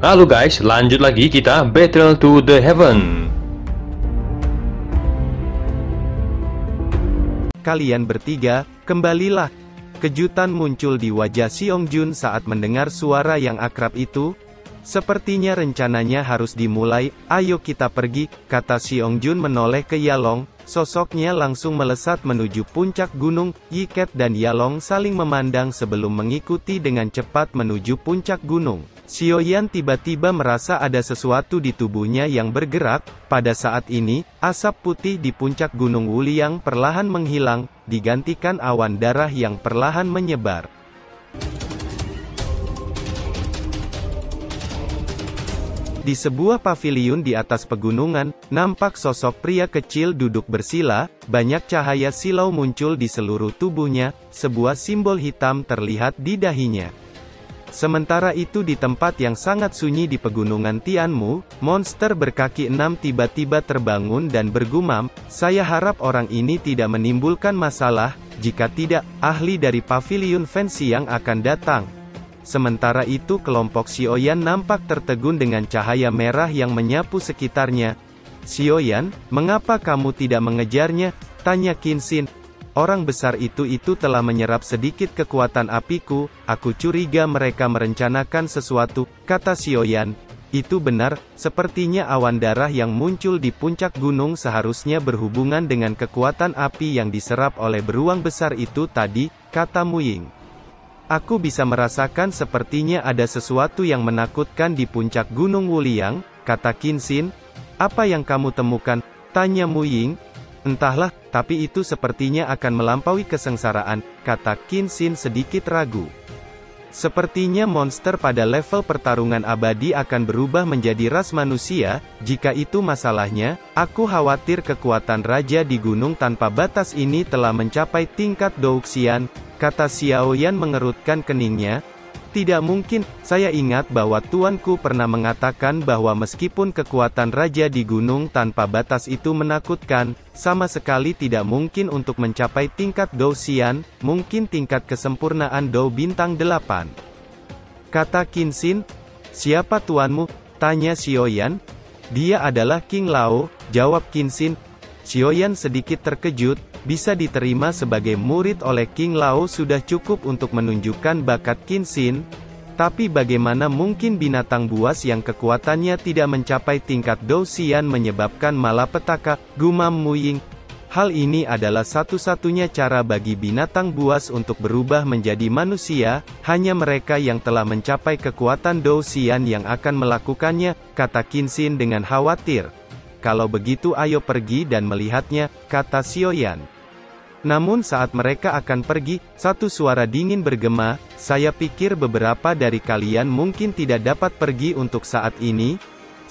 Halo guys, lanjut lagi kita Battle to the Heaven. Kalian bertiga, kembalilah. Kejutan muncul di wajah Seongjun saat mendengar suara yang akrab itu. Sepertinya rencananya harus dimulai, ayo kita pergi, kata Seongjun menoleh ke Yalong. Sosoknya langsung melesat menuju puncak gunung. Yiket dan Yalong saling memandang sebelum mengikuti dengan cepat menuju puncak gunung. Xiaoyan tiba-tiba merasa ada sesuatu di tubuhnya yang bergerak. Pada saat ini, asap putih di puncak gunung Wuliang perlahan menghilang, digantikan awan darah yang perlahan menyebar. Di sebuah paviliun di atas pegunungan, nampak sosok pria kecil duduk bersila, banyak cahaya silau muncul di seluruh tubuhnya, sebuah simbol hitam terlihat di dahinya. Sementara itu di tempat yang sangat sunyi di pegunungan Tianmu, monster berkaki 6 tiba-tiba terbangun dan bergumam, saya harap orang ini tidak menimbulkan masalah, jika tidak, ahli dari paviliun Fancy yang akan datang. Sementara itu kelompok Xiaoyan nampak tertegun dengan cahaya merah yang menyapu sekitarnya. Xiaoyan, mengapa kamu tidak mengejarnya? Tanya Qinxin. Orang besar itu telah menyerap sedikit kekuatan apiku, aku curiga mereka merencanakan sesuatu, kata Xiaoyan. Itu benar, sepertinya awan darah yang muncul di puncak gunung seharusnya berhubungan dengan kekuatan api yang diserap oleh beruang besar itu tadi, kata Muying. Aku bisa merasakan sepertinya ada sesuatu yang menakutkan di puncak gunung Wuliang, kata Qinxin. Apa yang kamu temukan? Tanya Muying. Entahlah, tapi itu sepertinya akan melampaui kesengsaraan, kata Qinxin sedikit ragu. Sepertinya monster pada level pertarungan abadi akan berubah menjadi ras manusia. Jika itu masalahnya, aku khawatir kekuatan raja di gunung tanpa batas ini telah mencapai tingkat Douxian, kata Xiaoyan mengerutkan keningnya. Tidak mungkin, saya ingat bahwa tuanku pernah mengatakan bahwa meskipun kekuatan raja di gunung tanpa batas itu menakutkan, sama sekali tidak mungkin untuk mencapai tingkat Douxian, mungkin tingkat kesempurnaan Dou bintang 8. Kata Qinxin. Siapa tuanmu? Tanya Xiaoyan. Dia adalah King Lao, jawab Qinxin. Xiaoyan sedikit terkejut. Bisa diterima sebagai murid oleh King Lao sudah cukup untuk menunjukkan bakat Qinxin. Tapi bagaimana mungkin binatang buas yang kekuatannya tidak mencapai tingkat Douxian menyebabkan malapetaka, gumam Muying. Hal ini adalah satu-satunya cara bagi binatang buas untuk berubah menjadi manusia, hanya mereka yang telah mencapai kekuatan Douxian yang akan melakukannya, kata Qinxin dengan khawatir. Kalau begitu ayo pergi dan melihatnya, kata Xiaoyan. Namun saat mereka akan pergi, satu suara dingin bergema, saya pikir beberapa dari kalian mungkin tidak dapat pergi untuk saat ini.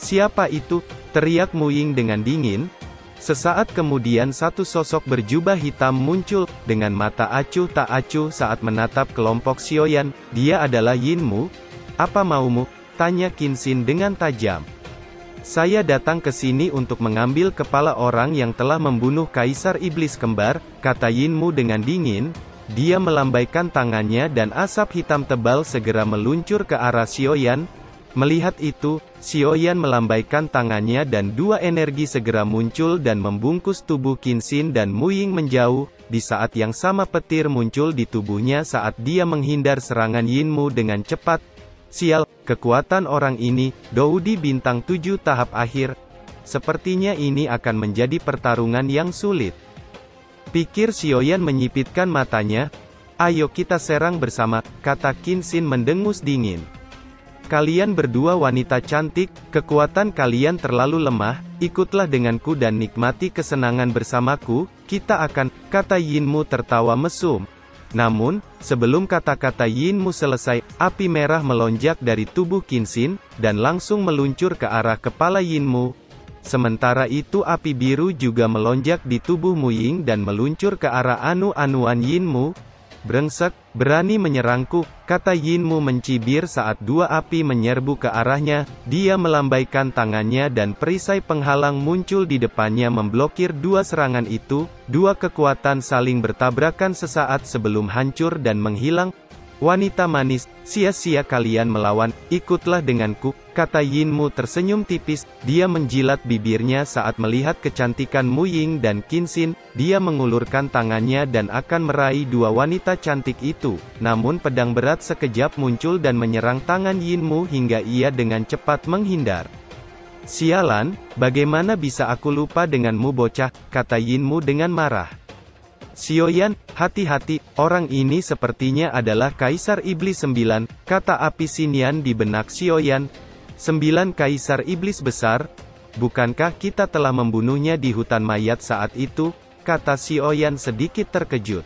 Siapa itu? Teriak Muying dengan dingin. Sesaat kemudian satu sosok berjubah hitam muncul, dengan mata acuh tak acuh saat menatap kelompok Xiaoyan. Dia adalah Yinmu. Apa maumu? Tanya Qinxin dengan tajam. Saya datang ke sini untuk mengambil kepala orang yang telah membunuh Kaisar Iblis Kembar, kata Yinmu dengan dingin. Dia melambaikan tangannya dan asap hitam tebal segera meluncur ke arah Xiaoyan. Melihat itu, Xiaoyan melambaikan tangannya dan dua energi segera muncul dan membungkus tubuh Qinxin dan Muying menjauh. Di saat yang sama petir muncul di tubuhnya saat dia menghindar serangan Yinmu dengan cepat. Sial, kekuatan orang ini, Doudi bintang 7 tahap akhir. Sepertinya ini akan menjadi pertarungan yang sulit. Pikir Xiaoyan menyipitkan matanya. Ayo kita serang bersama, kata Qinxin mendengus dingin. Kalian berdua wanita cantik, kekuatan kalian terlalu lemah, ikutlah denganku dan nikmati kesenangan bersamaku, kita akan, kata Yinmu tertawa mesum. Namun, sebelum kata-kata Yinmu selesai, api merah melonjak dari tubuh Qinxin, dan langsung meluncur ke arah kepala Yinmu. Sementara itu api biru juga melonjak di tubuh Muying dan meluncur ke arah anu-anuan Yinmu. Brengsek, berani menyerangku, kata Yinmu mencibir saat dua api menyerbu ke arahnya. Dia melambaikan tangannya dan perisai penghalang muncul di depannya memblokir dua serangan itu. Dua kekuatan saling bertabrakan sesaat sebelum hancur dan menghilang. wanita manis, sia-sia kalian melawan, ikutlah denganku, kata Yinmu tersenyum tipis, dia menjilat bibirnya saat melihat kecantikan Mu Ying dan Qin Xin, dia mengulurkan tangannya dan akan meraih dua wanita cantik itu, namun pedang berat sekejap muncul dan menyerang tangan Yinmu hingga ia dengan cepat menghindar. Sialan, bagaimana bisa aku lupa denganmu bocah, kata Yinmu dengan marah. Xiaoyan, hati-hati, orang ini sepertinya adalah Kaisar Iblis 9, kata api Xinyan di benak Xiaoyan. 9 Kaisar Iblis besar? Bukankah kita telah membunuhnya di hutan mayat saat itu? Kata Xiaoyan sedikit terkejut.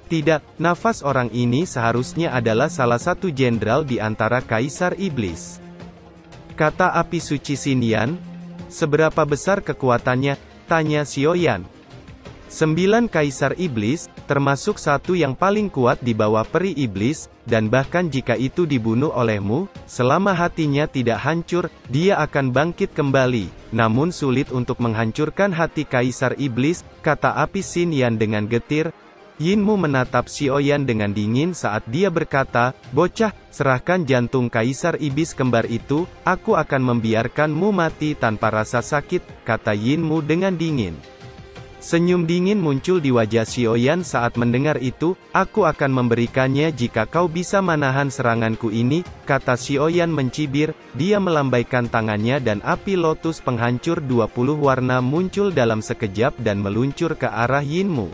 Tidak, nafas orang ini seharusnya adalah salah satu jenderal di antara Kaisar Iblis. Kata api suci Xinyan. Seberapa besar kekuatannya? Tanya Xiaoyan. 9 Kaisar Iblis, termasuk satu yang paling kuat di bawah peri iblis, dan bahkan jika itu dibunuh olehmu, selama hatinya tidak hancur, dia akan bangkit kembali. Namun sulit untuk menghancurkan hati Kaisar Iblis, kata api Xinyan dengan getir. Yinmu menatap Xiaoyan dengan dingin saat dia berkata, bocah, serahkan jantung Kaisar Iblis kembar itu, aku akan membiarkanmu mati tanpa rasa sakit, kata Yinmu dengan dingin. Senyum dingin muncul di wajah Xiaoyan saat mendengar itu, aku akan memberikannya jika kau bisa menahan seranganku ini, kata Xiaoyan mencibir, dia melambaikan tangannya dan api lotus penghancur 20 warna muncul dalam sekejap dan meluncur ke arah Yinmu.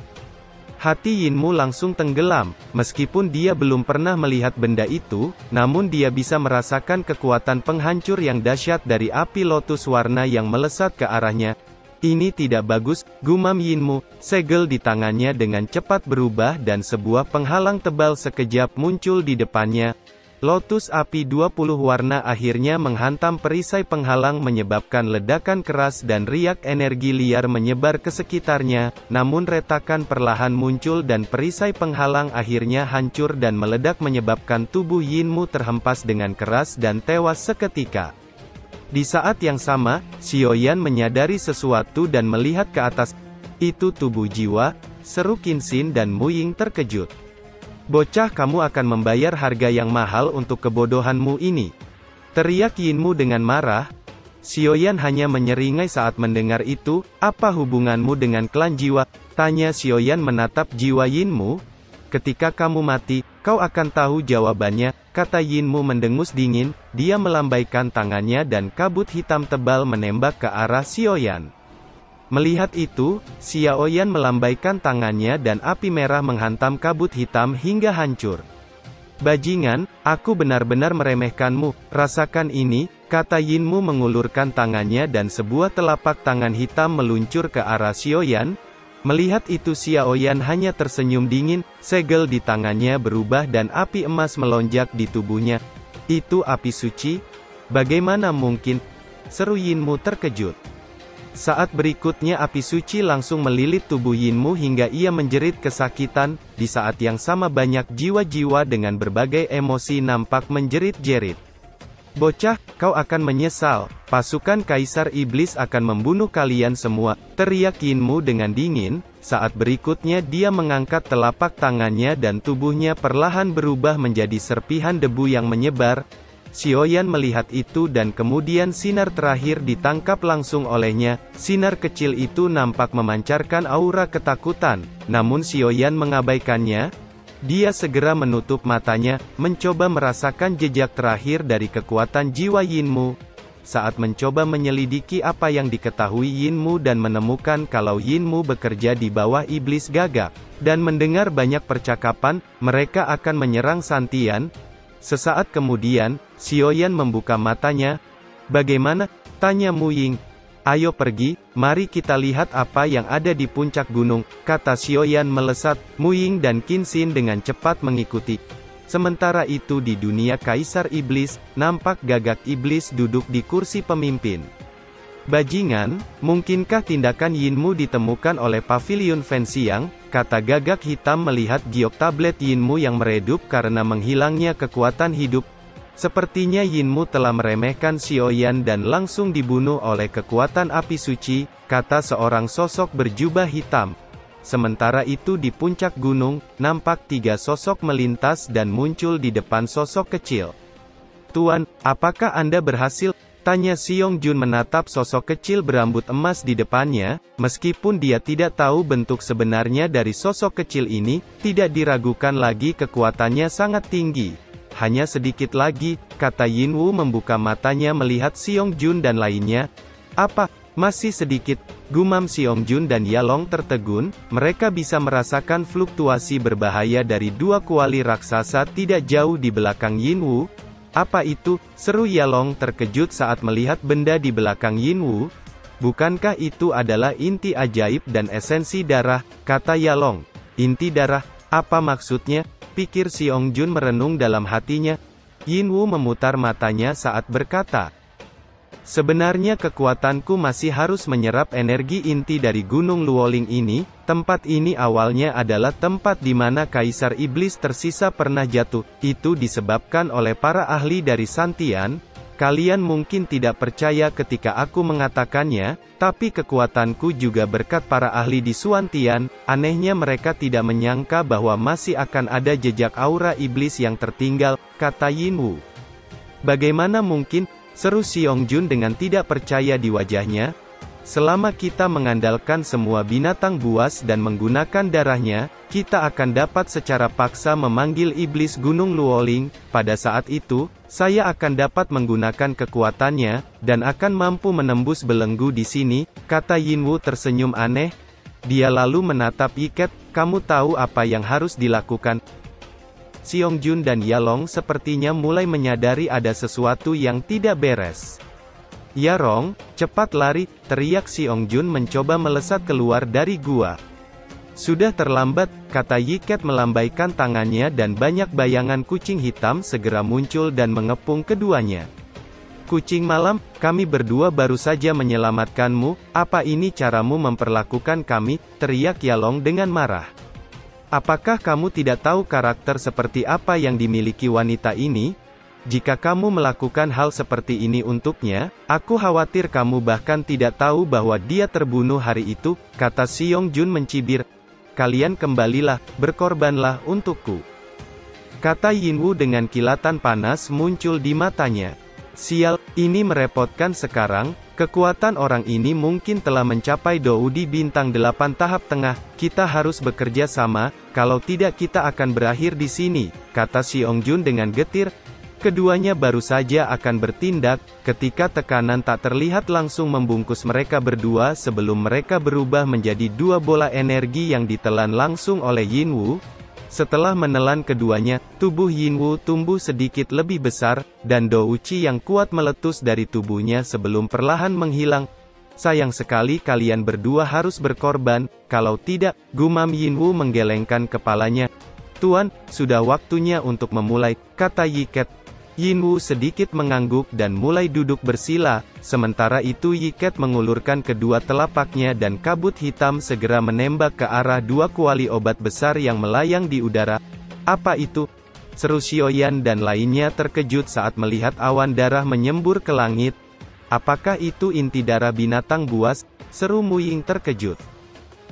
Hati Yinmu langsung tenggelam, meskipun dia belum pernah melihat benda itu, namun dia bisa merasakan kekuatan penghancur yang dahsyat dari api lotus warna yang melesat ke arahnya. Ini tidak bagus, gumam Yinmu, segel di tangannya dengan cepat berubah dan sebuah penghalang tebal sekejap muncul di depannya. Lotus api 20 warna akhirnya menghantam perisai penghalang menyebabkan ledakan keras dan riak energi liar menyebar ke sekitarnya, namun retakan perlahan muncul dan perisai penghalang akhirnya hancur dan meledak menyebabkan tubuh Yinmu terhempas dengan keras dan tewas seketika. Di saat yang sama, Xiaoyan menyadari sesuatu dan melihat ke atas. Itu tubuh jiwa, seru Qin Xin dan Mu Ying terkejut. Bocah, kamu akan membayar harga yang mahal untuk kebodohanmu ini. Teriak Yinmu dengan marah. Xiaoyan hanya menyeringai saat mendengar itu. Apa hubunganmu dengan klan jiwa? Tanya Xiaoyan menatap jiwa Yinmu. Ketika kamu mati, kau akan tahu jawabannya, kata Yinmu mendengus dingin, dia melambaikan tangannya dan kabut hitam tebal menembak ke arah Xiaoyan. Melihat itu, Xiaoyan melambaikan tangannya dan api merah menghantam kabut hitam hingga hancur. Bajingan, aku benar-benar meremehkanmu, rasakan ini, kata Yinmu mengulurkan tangannya dan sebuah telapak tangan hitam meluncur ke arah Xiaoyan. Melihat itu Xiaoyan hanya tersenyum dingin, segel di tangannya berubah dan api emas melonjak di tubuhnya. Itu api suci? Bagaimana mungkin? Seru Yinmu terkejut. Saat berikutnya api suci langsung melilit tubuh Yinmu hingga ia menjerit kesakitan, di saat yang sama banyak jiwa-jiwa dengan berbagai emosi nampak menjerit-jerit. Bocah, kau akan menyesal, pasukan Kaisar Iblis akan membunuh kalian semua, teriak Yinmu dengan dingin, saat berikutnya dia mengangkat telapak tangannya dan tubuhnya perlahan berubah menjadi serpihan debu yang menyebar. Xiaoyan melihat itu dan kemudian sinar terakhir ditangkap langsung olehnya, sinar kecil itu nampak memancarkan aura ketakutan, namun Xiaoyan mengabaikannya. Dia segera menutup matanya, mencoba merasakan jejak terakhir dari kekuatan jiwa Yinmu. Saat mencoba menyelidiki apa yang diketahui Yinmu dan menemukan kalau Yinmu bekerja di bawah iblis gagak, dan mendengar banyak percakapan, mereka akan menyerang Santian. Sesaat kemudian, Xiaoyan membuka matanya. Bagaimana? Tanya Mu Ying. Ayo pergi, mari kita lihat apa yang ada di puncak gunung, kata Xiaoyan melesat. Mu Ying dan Qin Xin dengan cepat mengikuti. Sementara itu di dunia Kaisar Iblis, nampak gagak iblis duduk di kursi pemimpin. Bajingan, mungkinkah tindakan Yinmu ditemukan oleh pavilion Fenxiang, kata gagak hitam melihat giok tablet Yinmu yang meredup karena menghilangnya kekuatan hidup. Sepertinya Yinmu telah meremehkan Xiaoyan dan langsung dibunuh oleh kekuatan api suci, kata seorang sosok berjubah hitam. Sementara itu di puncak gunung, nampak 3 sosok melintas dan muncul di depan sosok kecil. "Tuan, apakah Anda berhasil?" tanya Seong Jun menatap sosok kecil berambut emas di depannya. Meskipun dia tidak tahu bentuk sebenarnya dari sosok kecil ini, tidak diragukan lagi kekuatannya sangat tinggi. "Hanya sedikit lagi," kata Yinwu membuka matanya melihat Seong Jun dan lainnya. "Apa? Masih sedikit?" gumam Seong Jun dan Yalong tertegun. Mereka bisa merasakan fluktuasi berbahaya dari 2 kuali raksasa tidak jauh di belakang Yinwu. "Apa itu?" seru Yalong terkejut saat melihat benda di belakang Yinwu. "Bukankah itu adalah inti ajaib dan esensi darah?" kata Yalong. "Inti darah? Apa maksudnya?" pikir Seong Jun merenung dalam hatinya. Yinwu memutar matanya saat berkata, "Sebenarnya kekuatanku masih harus menyerap energi inti dari Gunung Luoling ini. Tempat ini awalnya adalah tempat di mana Kaisar Iblis tersisa pernah jatuh. Itu disebabkan oleh para ahli dari Santian. Kalian mungkin tidak percaya ketika aku mengatakannya, tapi kekuatanku juga berkat para ahli di Suantian. Anehnya mereka tidak menyangka bahwa masih akan ada jejak aura iblis yang tertinggal," kata Yinwu. "Bagaimana mungkin?" seru Seong Jun dengan tidak percaya di wajahnya. "Selama kita mengandalkan semua binatang buas dan menggunakan darahnya, kita akan dapat secara paksa memanggil iblis Gunung Luoling. Pada saat itu, saya akan dapat menggunakan kekuatannya, dan akan mampu menembus belenggu di sini," kata Yinwu tersenyum aneh. Dia lalu menatap Yiket. "Kamu tahu apa yang harus dilakukan?" Seong Jun dan Yalong sepertinya mulai menyadari ada sesuatu yang tidak beres. "Yarong, cepat lari!" teriak Seong Jun mencoba melesat keluar dari gua. "Sudah terlambat," kata Yiket melambaikan tangannya dan banyak bayangan kucing hitam segera muncul dan mengepung keduanya. "Kucing malam, kami berdua baru saja menyelamatkanmu, apa ini caramu memperlakukan kami?" teriak Yalong dengan marah. "Apakah kamu tidak tahu karakter seperti apa yang dimiliki wanita ini? Jika kamu melakukan hal seperti ini untuknya, aku khawatir kamu bahkan tidak tahu bahwa dia terbunuh hari itu," kata Seong Jun mencibir. "Kalian kembalilah, berkorbanlah untukku," kata Yinwu dengan kilatan panas muncul di matanya. "Sial, ini merepotkan sekarang. Kekuatan orang ini mungkin telah mencapai Doudi bintang 8 tahap tengah. Kita harus bekerja sama, kalau tidak kita akan berakhir di sini," kata Seong Jun dengan getir. Keduanya baru saja akan bertindak, ketika tekanan tak terlihat langsung membungkus mereka berdua sebelum mereka berubah menjadi 2 bola energi yang ditelan langsung oleh Yinwu. Setelah menelan keduanya, tubuh Yinwu tumbuh sedikit lebih besar, dan Douci yang kuat meletus dari tubuhnya sebelum perlahan menghilang. "Sayang sekali kalian berdua harus berkorban, kalau tidak," gumam Yinwu menggelengkan kepalanya. "Tuan, sudah waktunya untuk memulai," kata Yiket. Yinwu sedikit mengangguk dan mulai duduk bersila, sementara itu Yiket mengulurkan kedua telapaknya dan kabut hitam segera menembak ke arah 2 kuali obat besar yang melayang di udara. "Apa itu?" seru Xiaoyan dan lainnya terkejut saat melihat awan darah menyembur ke langit. "Apakah itu inti darah binatang buas?" seru Muying terkejut.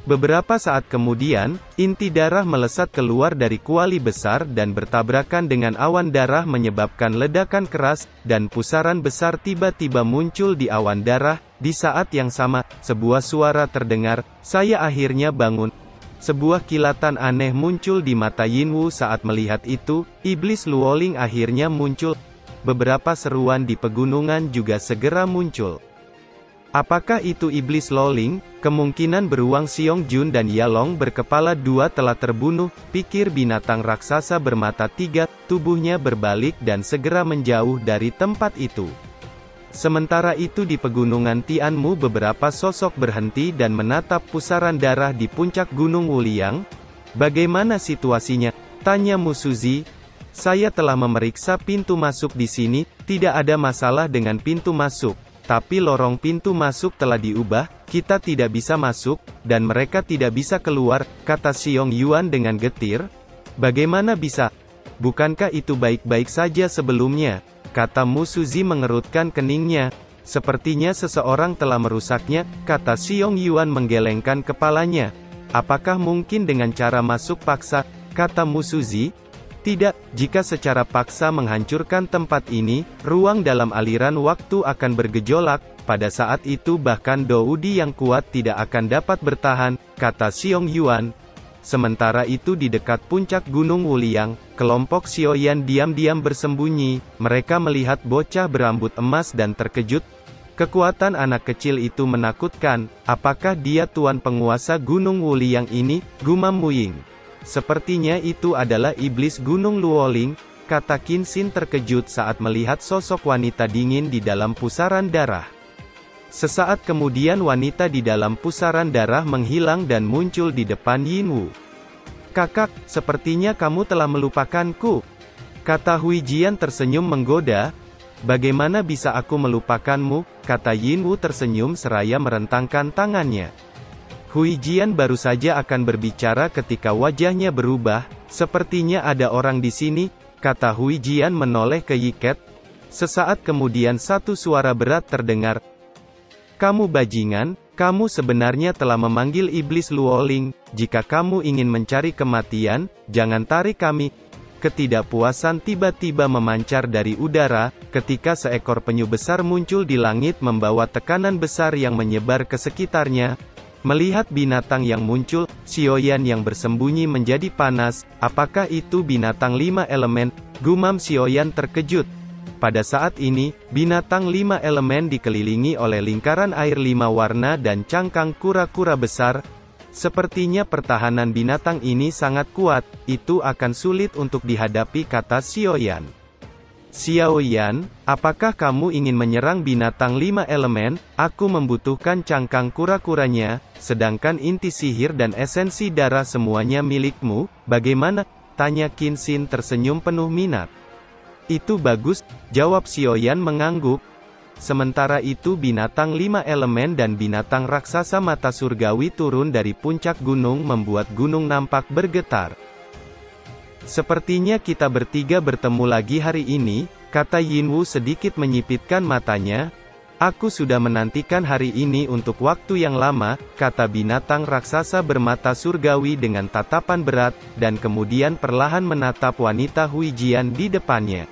Beberapa saat kemudian, inti darah melesat keluar dari kuali besar dan bertabrakan dengan awan darah menyebabkan ledakan keras, dan pusaran besar tiba-tiba muncul di awan darah. Di saat yang sama, sebuah suara terdengar, "Saya akhirnya bangun." Sebuah kilatan aneh muncul di mata Yinwu saat melihat itu. Iblis Luoling akhirnya muncul. Beberapa seruan di pegunungan juga segera muncul. "Apakah itu Iblis Luoling?" Kemungkinan beruang Seong Jun dan Yalong berkepala 2 telah terbunuh, pikir binatang raksasa bermata 3, tubuhnya berbalik dan segera menjauh dari tempat itu. Sementara itu di pegunungan Tianmu beberapa sosok berhenti dan menatap pusaran darah di puncak Gunung Wuliang. "Bagaimana situasinya?" tanya Musuzi. "Saya telah memeriksa pintu masuk di sini, tidak ada masalah dengan pintu masuk. Tapi lorong pintu masuk telah diubah, kita tidak bisa masuk, dan mereka tidak bisa keluar," kata Seong Yuan dengan getir. "Bagaimana bisa? Bukankah itu baik-baik saja sebelumnya?" kata Musuzi mengerutkan keningnya. "Sepertinya seseorang telah merusaknya," kata Seong Yuan menggelengkan kepalanya. Apakah mungkin dengan cara masuk paksa, kata Musuzi? Tidak, jika secara paksa menghancurkan tempat ini, ruang dalam aliran waktu akan bergejolak, pada saat itu bahkan Doudi yang kuat tidak akan dapat bertahan, kata Xiong Yuan. Sementara itu di dekat puncak Gunung Wuliang, kelompok Xiaoyan diam-diam bersembunyi, mereka melihat bocah berambut emas dan terkejut. Kekuatan anak kecil itu menakutkan, apakah dia tuan penguasa Gunung Wuliang ini, gumam Muying. Sepertinya itu adalah iblis Gunung Luoling, kata Qin Xin terkejut saat melihat sosok wanita dingin di dalam pusaran darah. Sesaat kemudian wanita di dalam pusaran darah menghilang dan muncul di depan Yinwu. Kakak, sepertinya kamu telah melupakanku, kata Huijian tersenyum menggoda. Bagaimana bisa aku melupakanmu, kata Yinwu tersenyum seraya merentangkan tangannya. Huijian baru saja akan berbicara ketika wajahnya berubah. Sepertinya ada orang di sini, kata Huijian menoleh ke Yiket. Sesaat kemudian satu suara berat terdengar. Kamu bajingan, kamu sebenarnya telah memanggil iblis Luoling. Jika kamu ingin mencari kematian, jangan tarik kami. Ketidakpuasan tiba-tiba memancar dari udara, ketika seekor penyu besar muncul di langit membawa tekanan besar yang menyebar ke sekitarnya. Melihat binatang yang muncul, Xiaoyan yang bersembunyi menjadi panas. Apakah itu binatang 5 elemen? Gumam Xiaoyan terkejut. Pada saat ini, binatang 5 elemen dikelilingi oleh lingkaran air 5 warna dan cangkang kura-kura besar. Sepertinya pertahanan binatang ini sangat kuat, itu akan sulit untuk dihadapi, kata Xiaoyan. Xiaoyan, apakah kamu ingin menyerang binatang 5 elemen? Aku membutuhkan cangkang kura-kuranya, sedangkan inti sihir dan esensi darah semuanya milikmu, bagaimana? Tanya Qin Xin tersenyum penuh minat. Itu bagus, jawab Xiaoyan mengangguk. Sementara itu binatang 5 elemen dan binatang raksasa mata surgawi turun dari puncak gunung membuat gunung nampak bergetar. Sepertinya kita bertiga bertemu lagi hari ini, kata Yinwu sedikit menyipitkan matanya. Aku sudah menantikan hari ini untuk waktu yang lama, kata binatang raksasa bermata surgawi dengan tatapan berat, dan kemudian perlahan menatap wanita Huijian di depannya.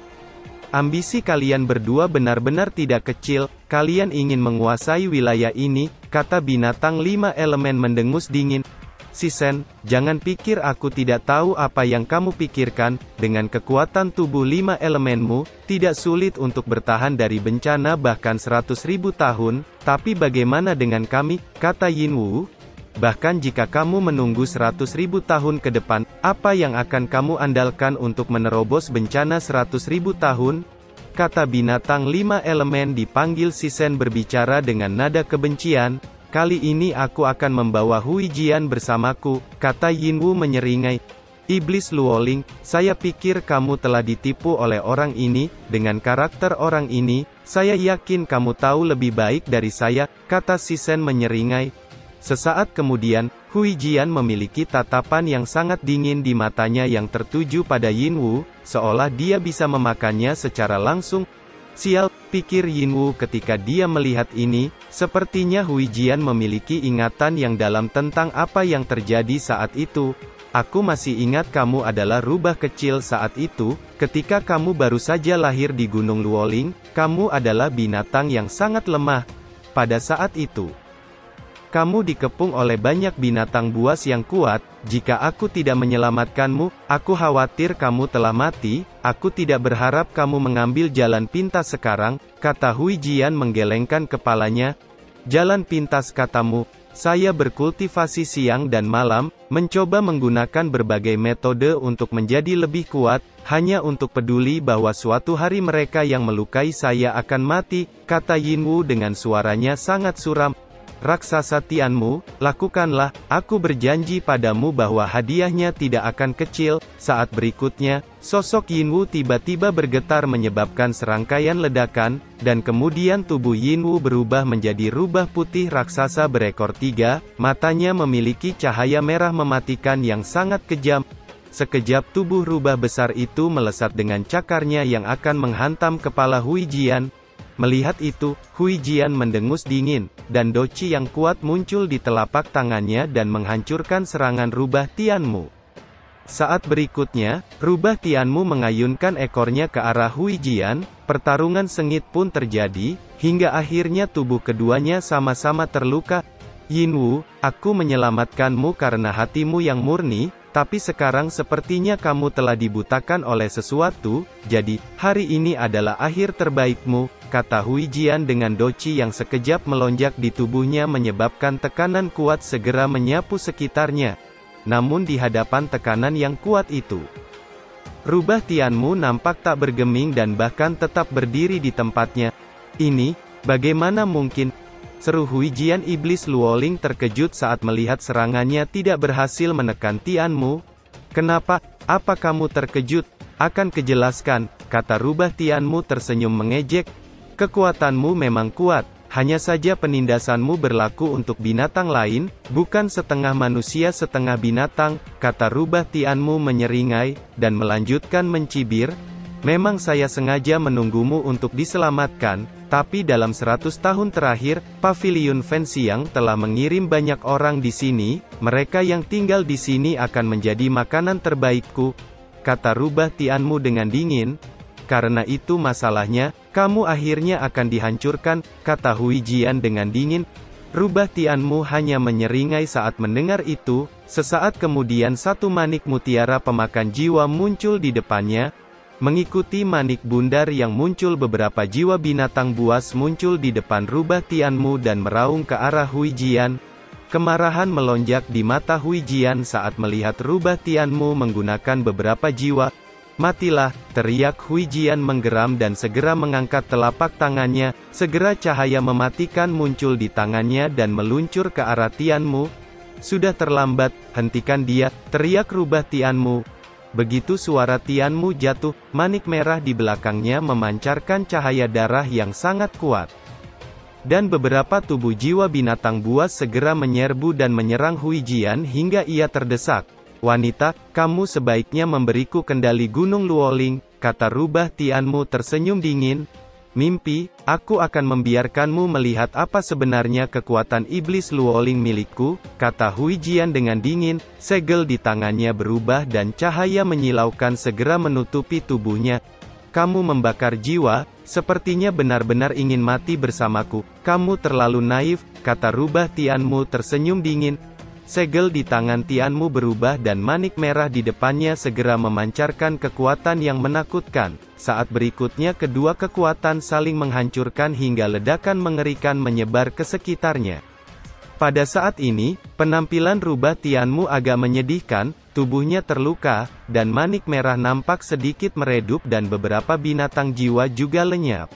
Ambisi kalian berdua benar-benar tidak kecil, kalian ingin menguasai wilayah ini, kata binatang 5 elemen mendengus dingin. Sisen, jangan pikir aku tidak tahu apa yang kamu pikirkan, dengan kekuatan tubuh 5 elemenmu, tidak sulit untuk bertahan dari bencana bahkan 100.000 tahun, tapi bagaimana dengan kami, kata Yinwu? Bahkan jika kamu menunggu 100.000 tahun ke depan, apa yang akan kamu andalkan untuk menerobos bencana 100.000 tahun? Kata binatang 5 elemen dipanggil Sisen berbicara dengan nada kebencian. Kali ini aku akan membawa Huijian bersamaku, kata Yinwu menyeringai. Iblis Luoling, saya pikir kamu telah ditipu oleh orang ini, dengan karakter orang ini, saya yakin kamu tahu lebih baik dari saya, kata Sisen menyeringai. Sesaat kemudian, Huijian memiliki tatapan yang sangat dingin di matanya yang tertuju pada Yinwu, seolah dia bisa memakannya secara langsung. Sial, pikir Yinwu ketika dia melihat ini, sepertinya Huijian memiliki ingatan yang dalam tentang apa yang terjadi saat itu. Aku masih ingat kamu adalah rubah kecil saat itu, ketika kamu baru saja lahir di Gunung Luoling, kamu adalah binatang yang sangat lemah. Pada saat itu, kamu dikepung oleh banyak binatang buas yang kuat. Jika aku tidak menyelamatkanmu, aku khawatir kamu telah mati. Aku tidak berharap kamu mengambil jalan pintas sekarang, kata Huijian menggelengkan kepalanya. Jalan pintas katamu? Saya berkultivasi siang dan malam, mencoba menggunakan berbagai metode untuk menjadi lebih kuat, hanya untuk peduli bahwa suatu hari mereka yang melukai saya akan mati, kata Yinwu dengan suaranya sangat suram. Raksasa Tianmu, lakukanlah, aku berjanji padamu bahwa hadiahnya tidak akan kecil. Saat berikutnya, sosok Yinwu tiba-tiba bergetar menyebabkan serangkaian ledakan, dan kemudian tubuh Yinwu berubah menjadi rubah putih raksasa berekor 3, matanya memiliki cahaya merah mematikan yang sangat kejam. Sekejap tubuh rubah besar itu melesat dengan cakarnya yang akan menghantam kepala Huijian. Melihat itu, Huijian mendengus dingin, dan doci yang kuat muncul di telapak tangannya dan menghancurkan serangan rubah Tianmu. Saat berikutnya, rubah Tianmu mengayunkan ekornya ke arah Huijian, pertarungan sengit pun terjadi, hingga akhirnya tubuh keduanya sama-sama terluka. Yinwu, aku menyelamatkanmu karena hatimu yang murni, tapi sekarang sepertinya kamu telah dibutakan oleh sesuatu, jadi, hari ini adalah akhir terbaikmu, kata Huijian dengan doci yang sekejap melonjak di tubuhnya menyebabkan tekanan kuat segera menyapu sekitarnya. Namun di hadapan tekanan yang kuat itu, rubah Tianmu nampak tak bergeming dan bahkan tetap berdiri di tempatnya. Ini, bagaimana mungkin? Seru Huijian. Iblis Luoling terkejut saat melihat serangannya tidak berhasil menekan Tianmu. Kenapa? Apa kamu terkejut? Akan kejelaskan, kata rubah Tianmu tersenyum mengejek. Kekuatanmu memang kuat, hanya saja penindasanmu berlaku untuk binatang lain, bukan setengah manusia setengah binatang, kata rubah Tianmu menyeringai, dan melanjutkan mencibir. Memang saya sengaja menunggumu untuk diselamatkan, tapi dalam 100 tahun terakhir, Paviliun Fenxiang telah mengirim banyak orang di sini, mereka yang tinggal di sini akan menjadi makanan terbaikku, kata rubah Tianmu dengan dingin. Karena itu masalahnya, kamu akhirnya akan dihancurkan, kata Huijian dengan dingin. Rubah Tianmu hanya menyeringai saat mendengar itu. Sesaat kemudian satu manik mutiara pemakan jiwa muncul di depannya. Mengikuti manik bundar yang muncul, beberapa jiwa binatang buas muncul di depan rubah Tianmu dan meraung ke arah Huijian. Kemarahan melonjak di mata Huijian saat melihat rubah Tianmu menggunakan beberapa jiwa. Matilah, teriak Huijian menggeram dan segera mengangkat telapak tangannya. Segera cahaya mematikan muncul di tangannya dan meluncur ke arah Tianmu. Sudah terlambat, hentikan dia, teriak rubah Tianmu. Begitu suara Tianmu jatuh, manik merah di belakangnya memancarkan cahaya darah yang sangat kuat. Dan beberapa tubuh jiwa binatang buas segera menyerbu dan menyerang Huijian hingga ia terdesak. Wanita, kamu sebaiknya memberiku kendali Gunung Luoling, kata rubah Tianmu tersenyum dingin. Mimpi, aku akan membiarkanmu melihat apa sebenarnya kekuatan iblis Luoling milikku, kata Huijian dengan dingin. Segel di tangannya berubah dan cahaya menyilaukan segera menutupi tubuhnya. Kamu membakar jiwa, sepertinya benar-benar ingin mati bersamaku. Kamu terlalu naif, kata rubah Tianmu tersenyum dingin. Segel di tangan Tianmu berubah dan manik merah di depannya segera memancarkan kekuatan yang menakutkan. Saat berikutnya kedua kekuatan saling menghancurkan hingga ledakan mengerikan menyebar ke sekitarnya. Pada saat ini, penampilan rubah Tianmu agak menyedihkan, tubuhnya terluka, dan manik merah nampak sedikit meredup dan beberapa binatang jiwa juga lenyap.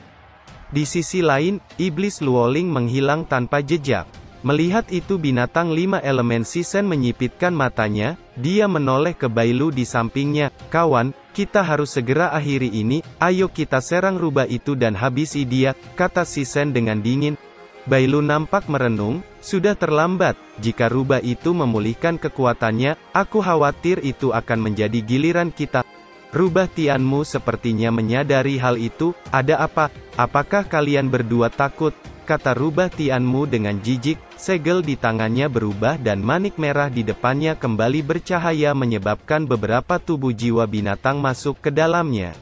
Di sisi lain, iblis Luoling menghilang tanpa jejak. Melihat itu binatang 5 elemen Sisen menyipitkan matanya, dia menoleh ke Bailu di sampingnya. Kawan, kita harus segera akhiri ini, ayo kita serang rubah itu dan habisi dia, kata Sisen dengan dingin. Bailu nampak merenung, sudah terlambat, jika rubah itu memulihkan kekuatannya, aku khawatir itu akan menjadi giliran kita. Rubah Tianmu sepertinya menyadari hal itu. Ada apa? Apakah kalian berdua takut? Kata rubah Tianmu dengan jijik. Segel di tangannya berubah dan manik merah di depannya kembali bercahaya menyebabkan beberapa tubuh jiwa binatang masuk ke dalamnya.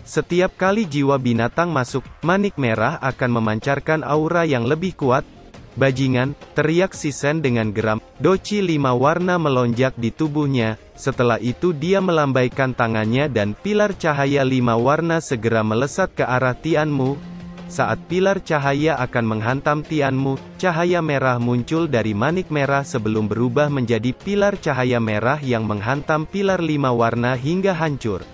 Setiap kali jiwa binatang masuk, manik merah akan memancarkan aura yang lebih kuat. Bajingan, teriak Sisen dengan geram. Doci 5 warna melonjak di tubuhnya. Setelah itu dia melambaikan tangannya dan pilar cahaya 5 warna segera melesat ke arah Tianmu. Saat pilar cahaya akan menghantam Tianmu, cahaya merah muncul dari manik merah sebelum berubah menjadi pilar cahaya merah yang menghantam pilar 5 warna hingga hancur.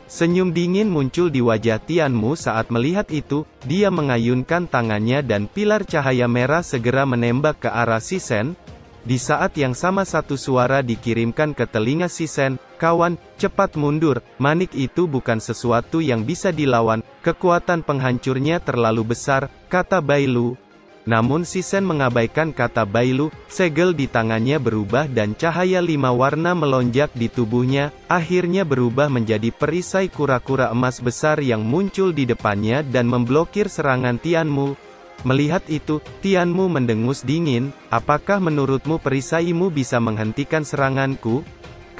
Senyum dingin muncul di wajah Tianmu saat melihat itu, dia mengayunkan tangannya dan pilar cahaya merah segera menembak ke arah Sisen. Di saat yang sama satu suara dikirimkan ke telinga Sisen, kawan, cepat mundur, manik itu bukan sesuatu yang bisa dilawan, kekuatan penghancurnya terlalu besar, kata Bailu. Namun Sisen mengabaikan kata Bailu, segel di tangannya berubah dan cahaya 5 warna melonjak di tubuhnya, akhirnya berubah menjadi perisai kura-kura emas besar yang muncul di depannya dan memblokir serangan Tianmu. Melihat itu, Tianmu mendengus dingin, apakah menurutmu perisaimu bisa menghentikan seranganku?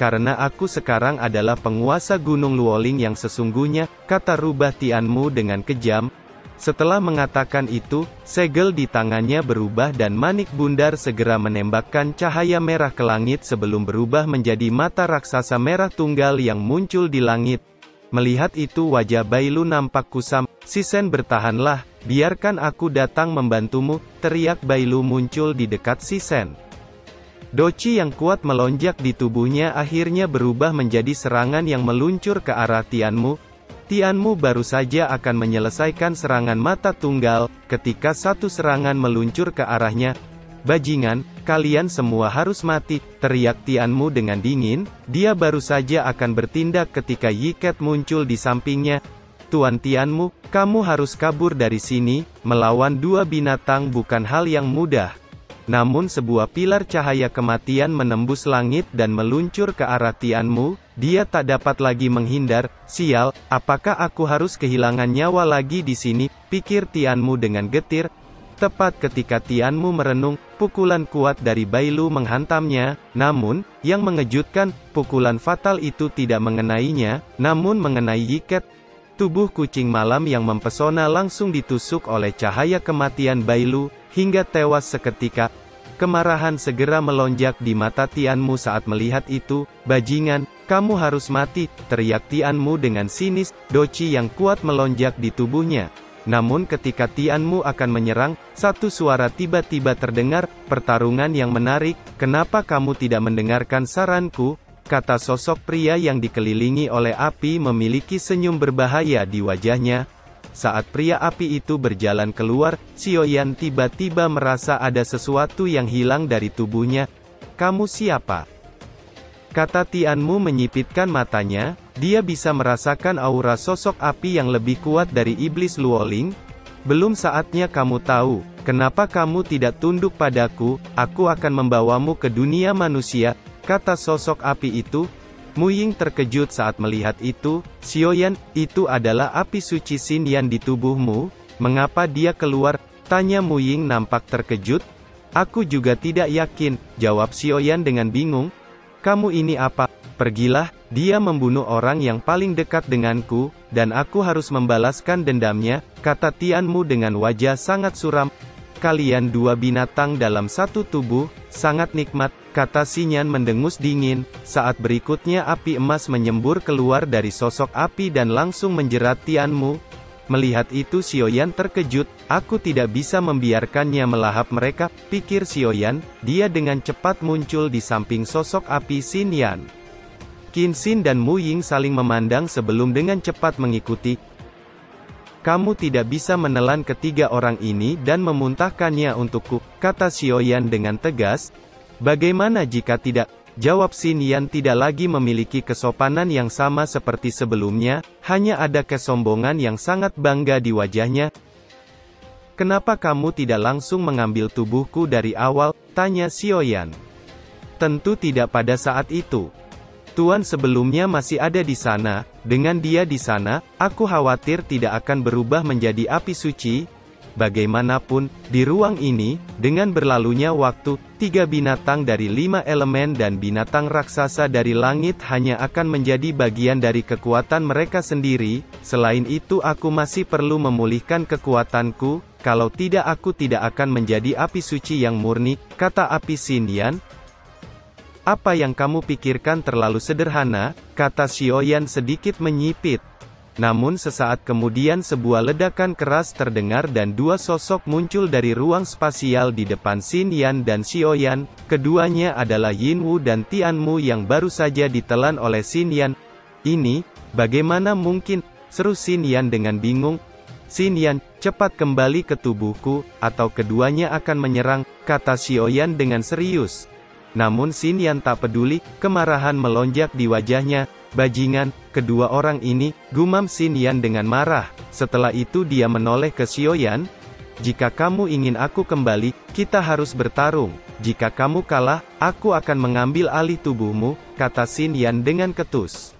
Karena aku sekarang adalah penguasa Gunung Luoling yang sesungguhnya, kata rubah Tianmu dengan kejam. Setelah mengatakan itu, segel di tangannya berubah dan manik bundar segera menembakkan cahaya merah ke langit sebelum berubah menjadi mata raksasa merah tunggal yang muncul di langit. Melihat itu wajah Bailu nampak kusam. Sisen bertahanlah, biarkan aku datang membantumu, teriak Bailu muncul di dekat Sisen. Doci yang kuat melonjak di tubuhnya akhirnya berubah menjadi serangan yang meluncur ke arah Tianmu. Tianmu baru saja akan menyelesaikan serangan mata tunggal, ketika satu serangan meluncur ke arahnya. Bajingan, kalian semua harus mati, teriak Tianmu dengan dingin. Dia baru saja akan bertindak ketika Yiket muncul di sampingnya. Tuan Tianmu, kamu harus kabur dari sini, melawan dua binatang bukan hal yang mudah. Namun sebuah pilar cahaya kematian menembus langit dan meluncur ke arah Tianmu. Dia tak dapat lagi menghindar. Sial, apakah aku harus kehilangan nyawa lagi di sini? Pikir Tianmu dengan getir. Tepat ketika Tianmu merenung, pukulan kuat dari Bailu menghantamnya. Namun, yang mengejutkan, pukulan fatal itu tidak mengenainya, namun mengenai Yiket. Tubuh kucing malam yang mempesona langsung ditusuk oleh cahaya kematian Bailu, hingga tewas seketika. Kemarahan segera melonjak di mata Tianmu saat melihat itu. Bajingan, kamu harus mati, teriak Tianmu dengan sinis. Doci yang kuat melonjak di tubuhnya. Namun ketika Tianmu akan menyerang, satu suara tiba-tiba terdengar, pertarungan yang menarik, kenapa kamu tidak mendengarkan saranku? Kata sosok pria yang dikelilingi oleh api memiliki senyum berbahaya di wajahnya. Saat pria api itu berjalan keluar, Xiaoyan tiba-tiba merasa ada sesuatu yang hilang dari tubuhnya. Kamu siapa? Kata Tianmu menyipitkan matanya, dia bisa merasakan aura sosok api yang lebih kuat dari iblis Luoling. Belum saatnya kamu tahu, kenapa kamu tidak tunduk padaku, aku akan membawamu ke dunia manusia, kata sosok api itu. Muying terkejut saat melihat itu. Xiaoyan, itu adalah api suci Xinyan di tubuhmu, mengapa dia keluar? Tanya Muying nampak terkejut. Aku juga tidak yakin, jawab Xiaoyan dengan bingung. Kamu ini apa? Pergilah, dia membunuh orang yang paling dekat denganku, dan aku harus membalaskan dendamnya, kata Tianmu dengan wajah sangat suram. Kalian dua binatang dalam satu tubuh, sangat nikmat, kata Xinyan mendengus dingin. Saat berikutnya api emas menyembur keluar dari sosok api dan langsung menjerat Tianmu. Melihat itu Xiaoyan terkejut, aku tidak bisa membiarkannya melahap mereka, pikir Xiaoyan. Dia dengan cepat muncul di samping sosok api Xinyan. Qin Xin dan Muying saling memandang sebelum dengan cepat mengikuti. Kamu tidak bisa menelan ketiga orang ini dan memuntahkannya untukku, kata Xiaoyan dengan tegas. Bagaimana jika tidak? Jawab Xinyan tidak lagi memiliki kesopanan yang sama seperti sebelumnya, hanya ada kesombongan yang sangat bangga di wajahnya. Kenapa kamu tidak langsung mengambil tubuhku dari awal? Tanya Xiaoyan. Tentu tidak pada saat itu. Tuan sebelumnya masih ada di sana, dengan dia di sana, aku khawatir tidak akan berubah menjadi api suci. Bagaimanapun, di ruang ini, dengan berlalunya waktu, 3 binatang dari 5 elemen dan binatang raksasa dari langit hanya akan menjadi bagian dari kekuatan mereka sendiri. Selain itu aku masih perlu memulihkan kekuatanku, kalau tidak aku tidak akan menjadi api suci yang murni, kata api Xinyan. Apa yang kamu pikirkan terlalu sederhana, kata Xiaoyan sedikit menyipit. Namun sesaat kemudian sebuah ledakan keras terdengar dan dua sosok muncul dari ruang spasial di depan Xinyan dan Xiaoyan. Keduanya adalah Yinwu dan Tianmu yang baru saja ditelan oleh Xinyan. Ini, bagaimana mungkin? Seru Xinyan dengan bingung. Xinyan, cepat kembali ke tubuhku, atau keduanya akan menyerang, kata Xiaoyan dengan serius. Namun Xinyan tak peduli, kemarahan melonjak di wajahnya. Bajingan, kedua orang ini, gumam Xinyan dengan marah. Setelah itu dia menoleh ke Xiaoyan. Jika kamu ingin aku kembali, kita harus bertarung. Jika kamu kalah, aku akan mengambil alih tubuhmu, kata Xin Yan dengan ketus.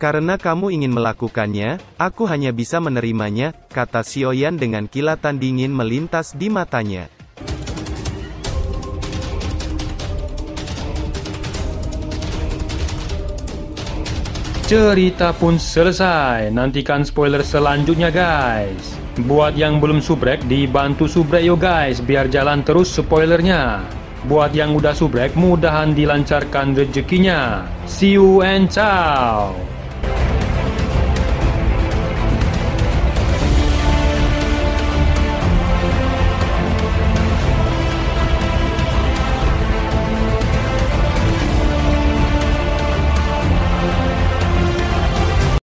Karena kamu ingin melakukannya, aku hanya bisa menerimanya, kata Xiaoyan dengan kilatan dingin melintas di matanya. Cerita pun selesai, nantikan spoiler selanjutnya guys. Buat yang belum subrek, dibantu subrek yo guys, biar jalan terus spoilernya. Buat yang udah subrek, mudahan dilancarkan rezekinya. See you and ciao.